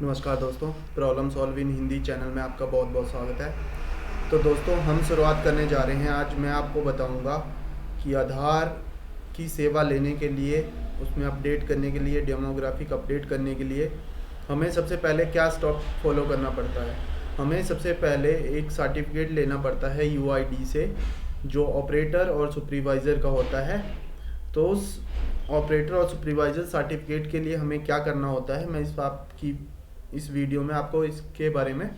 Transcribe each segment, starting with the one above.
नमस्कार दोस्तों, problem solve in Hindi channel में आपका बहुत बहुत स्वागत है। तो दोस्तों, हम शुरुआत करने जा रहे हैं। आज मैं आपको बताऊंगा कि आधार की सेवा लेने के लिए, उसमें अपडेट करने के लिए, डेमोग्राफिक अपडेट करने के लिए हमें सबसे पहले क्या स्टेप फॉलो करना पड़ता है। हमें सबसे पहले एक सर्टिफिकेट लेना पड़ता है यूआईडी से, जो ऑपरेटर और सुपरवाइज़र का होता है। तो उस ऑपरेटर और सुपरवाइज़र सर्टिफिकेट के लिए हमें क्या करना होता है, मैं इस वीडियो में आपको इसके बारे में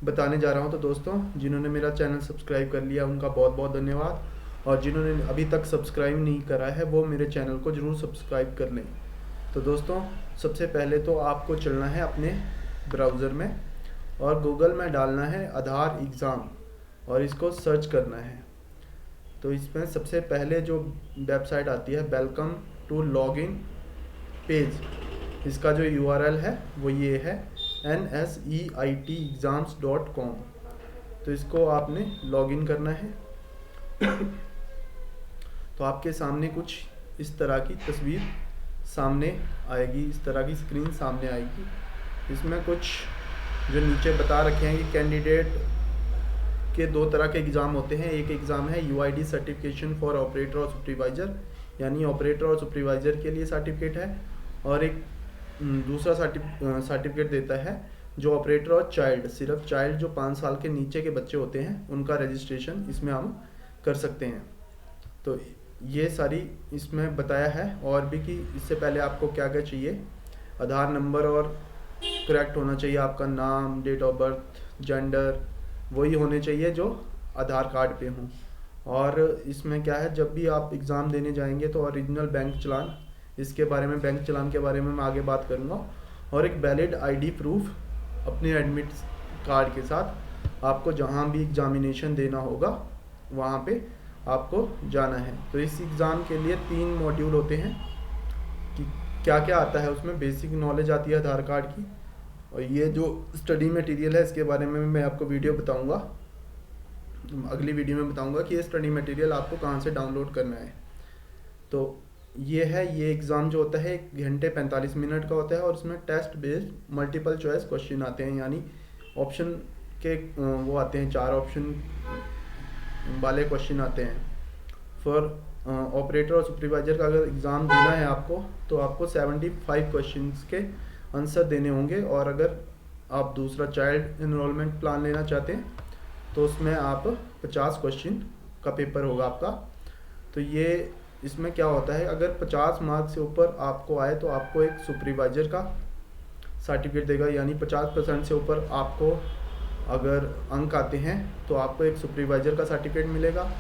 बताने जा रहा हूं। तो दोस्तों, जिन्होंने मेरा चैनल सब्सक्राइब कर लिया उनका बहुत बहुत धन्यवाद, और जिन्होंने अभी तक सब्सक्राइब नहीं करा है वो मेरे चैनल को ज़रूर सब्सक्राइब कर लें। तो दोस्तों, सबसे पहले तो आपको चलना है अपने ब्राउज़र में और गूगल में डालना है आधार एग्ज़ाम और इसको सर्च करना है। तो इसमें सबसे पहले जो वेबसाइट आती है, वेलकम टू लॉगिन पेज, इसका जो URL है वो ये है NSEITexams.com। तो इसको आपने लॉगिन करना है। तो आपके सामने कुछ इस तरह की तस्वीर सामने आएगी, इस तरह की स्क्रीन सामने आएगी। इसमें कुछ जो नीचे बता रखे हैं कि कैंडिडेट के दो तरह के एग्ज़ाम होते हैं। एक एग्ज़ाम है UID सर्टिफिकेशन फॉर ऑपरेटर और सुपरवाइज़र, यानी ऑपरेटर और सुपरवाइज़र के लिए सर्टिफिकेट है, और एक दूसरा सर्टिफिकेट देता है जो ऑपरेटर और चाइल्ड, सिर्फ चाइल्ड जो 5 साल के नीचे के बच्चे होते हैं उनका रजिस्ट्रेशन इसमें हम कर सकते हैं। तो ये सारी इसमें बताया है, और भी कि इससे पहले आपको क्या क्या चाहिए। आधार नंबर और करेक्ट होना चाहिए, आपका नाम, डेट ऑफ बर्थ, जेंडर वही होने चाहिए जो आधार कार्ड पे हों। और इसमें क्या है, जब भी आप एग्ज़ाम देने जाएंगे तो ओरिजिनल बैंक चालान, इसके बारे में, बैंक चालान के बारे में मैं आगे बात करूँगा। और एक वैलिड ID प्रूफ अपने एडमिट कार्ड के साथ आपको जहाँ भी एग्जामिनेशन देना होगा वहाँ पे आपको जाना है। तो इस एग्ज़ाम के लिए 3 मॉड्यूल होते हैं कि क्या क्या आता है उसमें। बेसिक नॉलेज आती है आधार कार्ड की, और ये जो स्टडी मटेरियल है इसके बारे में मैं आपको वीडियो बताऊंगा, अगली वीडियो में बताऊंगा कि ये स्टडी मटेरियल आपको कहाँ से डाउनलोड करना है। तो ये एग्ज़ाम जो होता है 1 घंटे 45 मिनट का होता है, और इसमें test based multiple choice question आते हैं, यानी ऑप्शन के वो आते हैं, 4 ऑप्शन वाले क्वेश्चन आते हैं। फॉर ऑपरेटर और सुपरवाइजर का अगर एग्ज़ाम देना है आपको, तो आपको 75 क्वेश्चंस के आंसर देने होंगे, और अगर आप दूसरा चाइल्ड इनरोलमेंट प्लान लेना चाहते हैं तो उसमें आप 50 क्वेश्चन का पेपर होगा आपका। तो ये इसमें क्या होता है, अगर 50 मार्क्स से ऊपर आपको आए तो आपको एक सुपरवाइजर का सर्टिफिकेट देगा, यानी 50% से ऊपर आपको अगर अंक आते हैं तो आपको एक सुपरवाइजर का सर्टिफिकेट मिलेगा।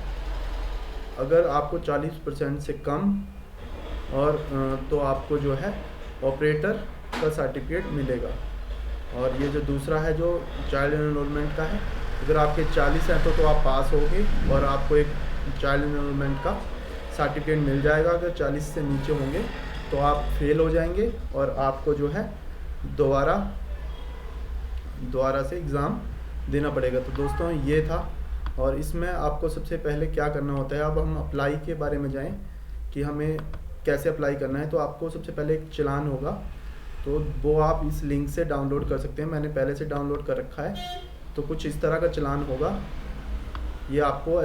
अगर आपको 40% से कम और तो आपको जो है ऑपरेटर का सर्टिफिकेट मिलेगा। और ये जो दूसरा है जो चाइल्ड एनरोलमेंट का है, अगर आपके 40 हैं तो आप पास होगे और आपको एक चाइल्ड एनरोलमेंट का सर्टिफिकेट मिल जाएगा। अगर 40 से नीचे होंगे तो आप फेल हो जाएंगे और आपको जो है दोबारा से एग्ज़ाम देना पड़ेगा। तो दोस्तों, ये था। और इसमें आपको सबसे पहले क्या करना होता है, अब हम अप्लाई के बारे में जाएं कि हमें कैसे अप्लाई करना है। तो आपको सबसे पहले एक चालान होगा, तो वो आप इस लिंक से डाउनलोड कर सकते हैं। मैंने पहले से डाउनलोड कर रखा है। तो कुछ इस तरह का चालान होगा, ये आपको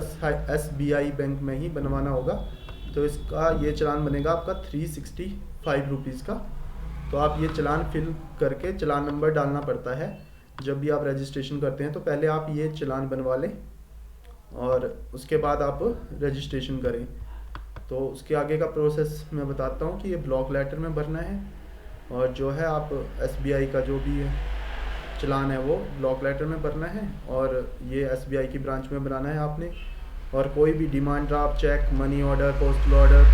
SBI बैंक में ही बनवाना होगा। तो इसका ये चालान बनेगा आपका 365 रुपीज़ का। तो आप ये चालान फिल करके, चालान नंबर डालना पड़ता है जब भी आप रजिस्ट्रेशन करते हैं। तो पहले आप ये चालान बनवा लें और उसके बाद आप रजिस्ट्रेशन करें। तो उसके आगे का प्रोसेस मैं बताता हूँ कि ये ब्लॉक लेटर में भरना है, और जो है आप SBI का जो भी चालान है वो ब्लॉक लेटर में भरना है, और ये SBI की ब्रांच में बनाना है आपने। और कोई भी demand draft, cheque, money order, postal order,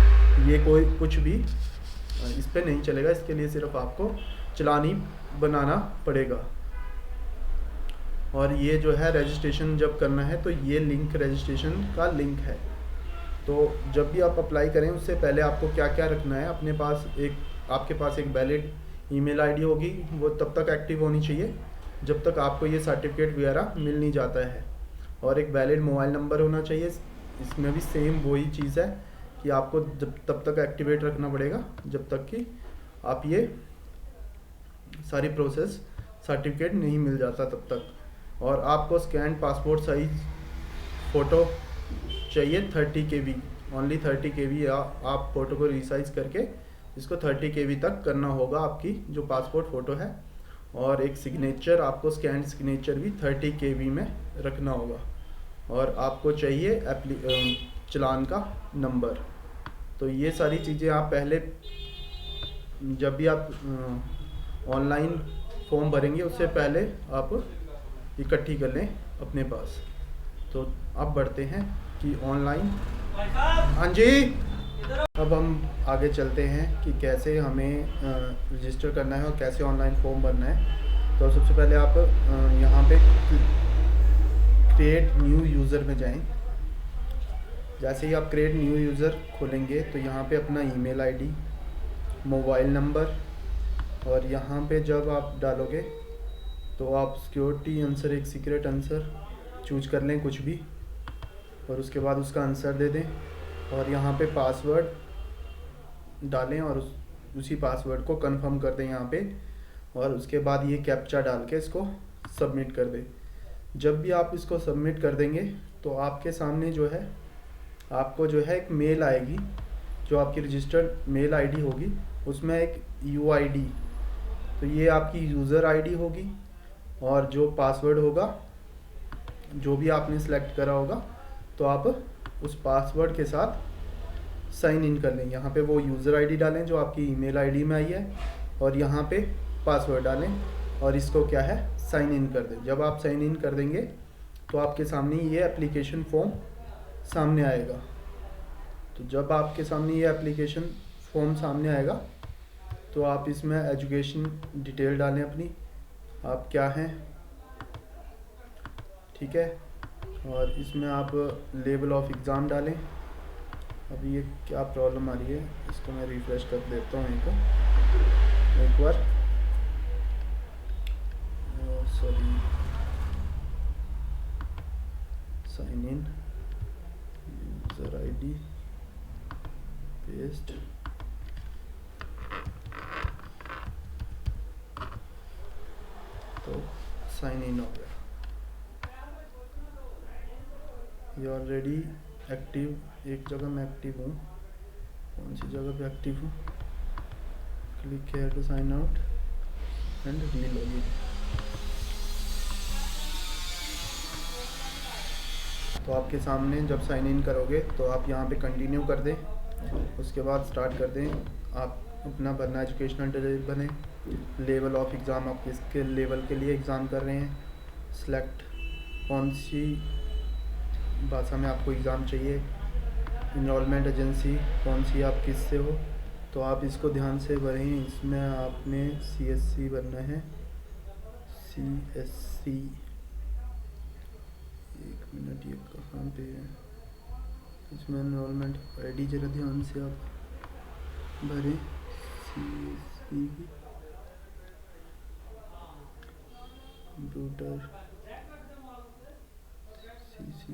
ये कोई कुछ भी इस पर नहीं चलेगा। इसके लिए सिर्फ आपको चालान ही बनाना पड़ेगा। और ये जो है रजिस्ट्रेशन जब करना है तो ये लिंक रजिस्ट्रेशन का लिंक है। तो जब भी आप अप्लाई करें उससे पहले आपको क्या क्या रखना है, आपके पास एक वैलिड ईमेल आईडी होगी, वो तब तक एक्टिव होनी चाहिए जब तक आपको ये सर्टिफिकेट वगैरह मिल नहीं जाता है। और एक वैलिड मोबाइल नंबर होना चाहिए। इसमें भी सेम वही चीज़ है कि आपको तब तक एक्टिवेट रखना पड़ेगा जब तक कि आप ये सारी प्रोसेस सर्टिफिकेट नहीं मिल जाता तब तक। और आपको स्कैन पासपोर्ट साइज़ फ़ोटो चाहिए 30 KB, ओनली 30 KB। आप फ़ोटो को रिसाइज करके इसको 30 KB तक करना होगा आपकी जो पासपोर्ट फ़ोटो है। और एक सिग्नेचर, आपको स्कैन सिग्नेचर भी 30 KB में रखना होगा। और आपको चाहिए चालान का नंबर। तो ये सारी चीज़ें आप पहले जब भी आप ऑनलाइन फॉर्म भरेंगे उससे पहले आप इकट्ठी कर लें अपने पास। तो अब बढ़ते हैं कि ऑनलाइन, हाँ जी, अब हम आगे चलते हैं कि कैसे हमें रजिस्टर करना है और कैसे ऑनलाइन फॉर्म भरना है। तो सबसे पहले आप यहाँ पे क्रिएट न्यू यूज़र में जाएं। जैसे ही आप क्रिएट न्यू यूज़र खोलेंगे तो यहाँ पे अपना ईमेल आईडी, मोबाइल नंबर, और यहाँ पे जब आप डालोगे तो आप सिक्योरिटी आंसर, एक सीक्रेट आंसर चूज कर लें कुछ भी, और उसके बाद उसका आंसर दे दें। और यहाँ पे पासवर्ड डालें और उसी पासवर्ड को कंफर्म कर दें यहाँ पे। और उसके बाद ये कैप्चा डाल के इसको सबमिट कर दें। जब भी आप इसको सबमिट कर देंगे तो आपके सामने जो है, आपको जो है एक मेल आएगी, जो आपकी रजिस्टर्ड मेल आईडी होगी, उसमें एक UID, तो ये आपकी यूज़र आईडी होगी। और जो पासवर्ड होगा जो भी आपने सेलेक्ट करा होगा, तो आप उस पासवर्ड के साथ साइन इन कर लें। यहाँ पे वो यूज़र आईडी डालें जो आपकी ईमेल आईडी में आई है, और यहाँ पे पासवर्ड डालें और इसको क्या है, साइन इन कर दें। जब आप साइन इन कर देंगे तो आपके सामने ये एप्लीकेशन फॉर्म सामने आएगा। तो जब आपके सामने ये एप्लीकेशन फॉर्म सामने आएगा तो आप इसमें एजुकेशन डिटेल डालें अपनी, आप क्या हैं, ठीक है। और इसमें आप लेवल ऑफ एग्ज़ाम डालें। अभी ये क्या प्रॉब्लम आ रही है, इसको मैं रिफ्रेश कर देता हूँ एक बार। Sorry, sign in, user ID, paste, तो साइन इन हो गया। ये ऑलरेडी एक्टिव, एक जगह मैं एक्टिव हूँ, कौन सी जगह पे एक्टिव हूँ, click here to sign out and relogin. तो आपके सामने जब साइन इन करोगे तो आप यहाँ पे कंटिन्यू कर दें, उसके बाद स्टार्ट कर दें। आप अपना भरना एजुकेशनल डिटेल भरें, लेवल ऑफ एग्ज़ाम, आप किसके लेवल के लिए एग्ज़ाम कर रहे हैं, सिलेक्ट कौन सी भाषा में आपको एग्ज़ाम चाहिए, इनरोलमेंट एजेंसी कौन सी, आप किस से हो, तो आप इसको ध्यान से भरें। इसमें आपने CSC भरना है, CSC, एक मिनट, ये कहाँ पे है, इसमें इनरोलमेंट ID जरा ध्यान से आप भरें, CSC कंप्यूटर CC,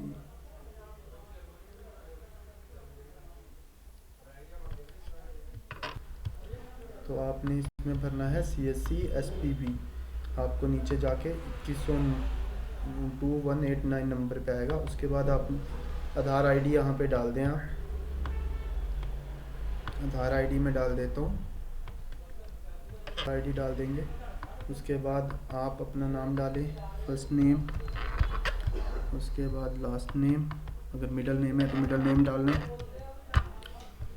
तो आपने इसमें भरना है CSC SPB। आपको नीचे जाके 2189 नंबर पे आएगा। उसके बाद आप आधार ID यहाँ पे डाल दें। आप आधार ID में डाल देता हूँ, ID डाल देंगे। उसके बाद आप अपना नाम डालें, फर्स्ट नेम, उसके बाद लास्ट नेम, अगर मिडिल नेम है तो मिडिल नेम डाल लें,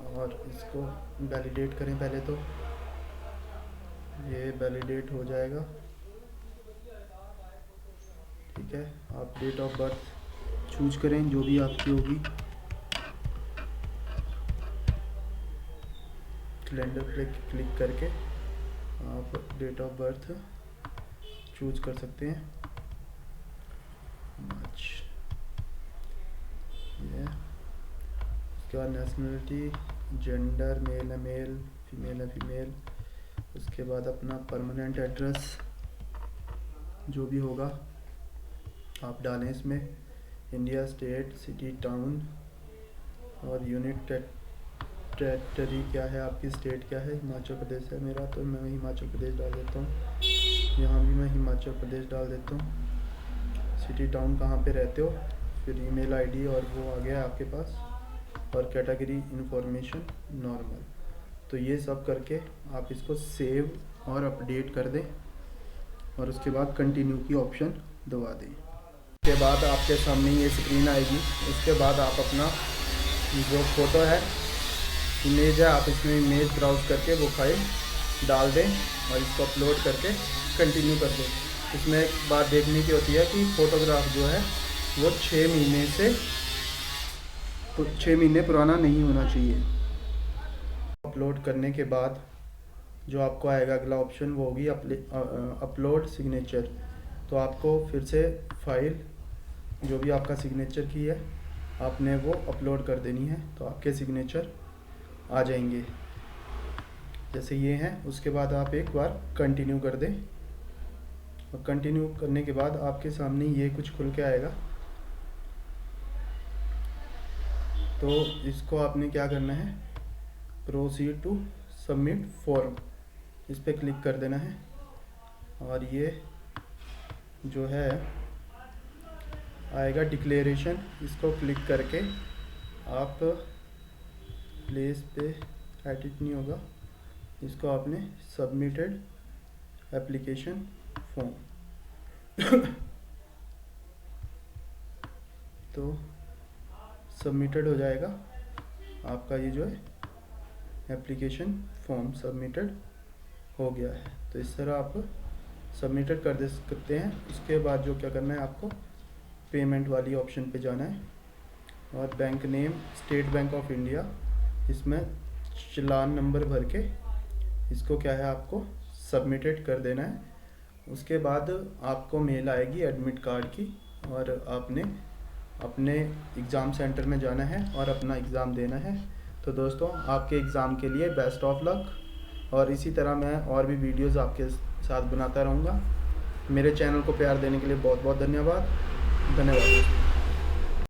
और इसको वैलिडेट करें। पहले तो ये वैलिडेट हो जाएगा, ठीक है। आप डेट ऑफ बर्थ चूज करें जो भी आपकी होगी, कैलेंडर पे क्लिक करके आप डेट ऑफ बर्थ चूज कर सकते हैं, मार्च, ये। उसके बाद नेशनलिटी, जेंडर, मेल है मेल, फीमेल है फीमेल। उसके बाद अपना परमानेंट एड्रेस जो भी होगा आप डालें इसमें, इंडिया, स्टेट, सिटी, टाउन और यूनिट टेरिटरी क्या है, आपकी स्टेट क्या है। हिमाचल प्रदेश है मेरा, तो मैं हिमाचल प्रदेश डाल देता हूँ। यहाँ भी मैं हिमाचल प्रदेश डाल देता हूँ। सिटी टाउन कहाँ पे रहते हो, फिर ईमेल आईडी और वो आ गया आपके पास, और कैटेगरी इन्फॉर्मेशन नॉर्मल। तो ये सब करके आप इसको सेव और अपडेट कर दें, और उसके बाद कंटिन्यू की ऑप्शन दबा दें। उसके बाद आपके सामने ये स्क्रीन आएगी। उसके बाद आप अपना जो फ़ोटो है, इमेज है, आप इसमें इमेज ब्राउज़ करके वो फाइल डाल दें और इसको अपलोड करके कंटिन्यू कर दें। इसमें एक बात देखने की होती है कि फ़ोटोग्राफ जो है वो 6 महीने पुराना नहीं होना चाहिए। अपलोड करने के बाद जो आपको आएगा अगला ऑप्शन, वो होगी अपलोड सिग्नेचर। तो आपको फिर से फाइल जो भी आपका सिग्नेचर की है आपने वो अपलोड कर देनी है, तो आपके सिग्नेचर आ जाएंगे जैसे ये हैं। उसके बाद आप एक बार कंटिन्यू कर दें, और कंटिन्यू करने के बाद आपके सामने ये कुछ खुल के आएगा। तो इसको आपने क्या करना है, प्रोसीड टू सबमिट फॉर्म, इस पर क्लिक कर देना है। और ये जो है आएगा डिक्लेरेशन, इसको क्लिक करके आप प्लेस पे एडिट नहीं होगा, इसको आपने सबमिटेड एप्लीकेशन फॉर्म तो सबमिटेड हो जाएगा आपका, ये जो है एप्लीकेशन फॉर्म सबमिटेड हो गया है। तो इस तरह आप सबमिटेड कर दे सकते हैं। उसके बाद जो क्या करना है, आपको पेमेंट वाली ऑप्शन पे जाना है, और bank name state bank of India, इसमें चालान नंबर भर के इसको क्या है आपको सबमिटेड कर देना है। उसके बाद आपको मेल आएगी एडमिट कार्ड की, और आपने अपने एग्ज़ाम सेंटर में जाना है और अपना एग्ज़ाम देना है। तो दोस्तों, आपके एग्ज़ाम के लिए बेस्ट ऑफ लक, और इसी तरह मैं और भी वीडियोस आपके साथ बनाता रहूँगा। मेरे चैनल को प्यार देने के लिए बहुत बहुत धन्यवाद।